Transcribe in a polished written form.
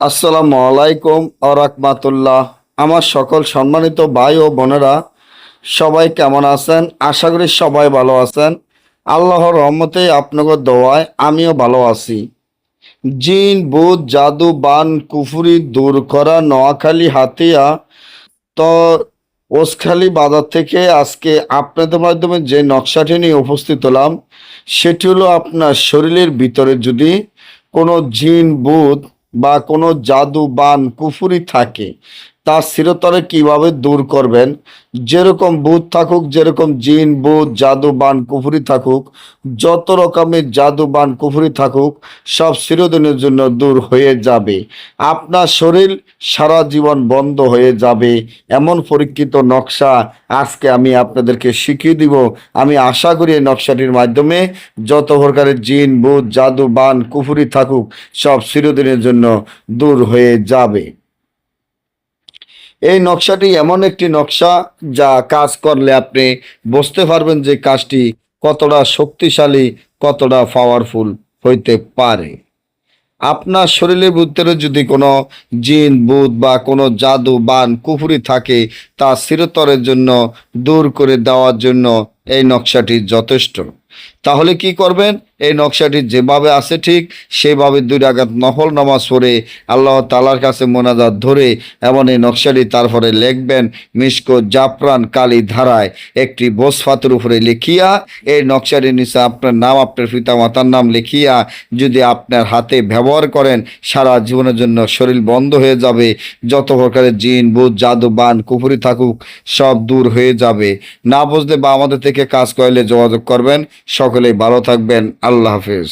আসসালামু আলাইকুম রাহমাতুল্লাহ। আমার সকল সম্মানিত ভাই ও বোনেরা সবাই কেমন আছেন? আশা করি সবাই ভালো আছেন। আল্লাহর রহমতে আপনাদের দোয়ায় আমিও ভালো আছি। জিন ভূত জাদু বান কুফরি দূর করা নোয়াখালী হাতিয়া তো ওসখালী বাজার থেকে আজকে আপনাদের মাধ্যমে যে নকশাটি নিয়ে উপস্থিত হলাম সেটি হলো আপনার শরীরের ভিতরে যদি কোনো জিন ভূত বা কোনো জাদু বান কুফুরি থাকে তা চিরতরে কিভাবে দূর করবেন। যেরকম ভূত থাকুক, যেরকম জিন ভূত জাদু বান কুফুরি থাকুক, যত রকমের জাদু বান কুফুরি থাকুক সব চিরদিনের জন্য দূর হয়ে যাবে। আপনার শরীর সারা জীবন বন্ধ হয়ে যাবে এমন পরীক্ষিত নকশা আজকে আমি আপনাদেরকে শিখিয়ে দিব। আমি আশা করি এই নকশাটির মাধ্যমে যত প্রকারের জিন ভূত জাদু বান কুফুরি থাকুক সব চিরদিনের জন্য দূর হয়ে যাবে। এই নকশাটি এমন একটি নকশা যা কাজ করলে আপনি বুঝতে পারবেন যে কাজটি কতটা শক্তিশালী, কতটা পাওয়ারফুল হইতে পারে। আপনার শরীরের ভিতরে যদি কোনো জিন ভূত বা কোনো জাদু বান কুফুরি থাকে তা চিরতরের জন্য দূর করে দেওয়ার জন্য এই নকশাটি যথেষ্ট। তাহলে কি করবেন? এই নকশাটি যেভাবে আছে ঠিক সেভাবে 2 রাকাত নফল নামাজ পড়ে আল্লাহ তাআলার কাছে মোনাজাত ধরে এমন এই নকশাটি তারপরে লিখবেন মিশকো জাফরান কালি ধারায় একটি বসফাতের উপরে লিখিয়া এই নকশাটির নিচে আপনার নাম, আপনার পিতা মাতার নাম লিখিয়া যদি আপনার হাতে ব্যবহার করেন সারা জীবনের জন্য শরীর বন্ধ হয়ে যাবে। যত প্রকারের জিন ভূত জাদু বান কুফুরি থাকুক সব দূর হয়ে যাবে। না বুঝলে বা আমাদের থেকে কাজ করলে যোগাযোগ করবেন। সকলেই ভালো থাকবেন। আল্লাহ হাফেজ।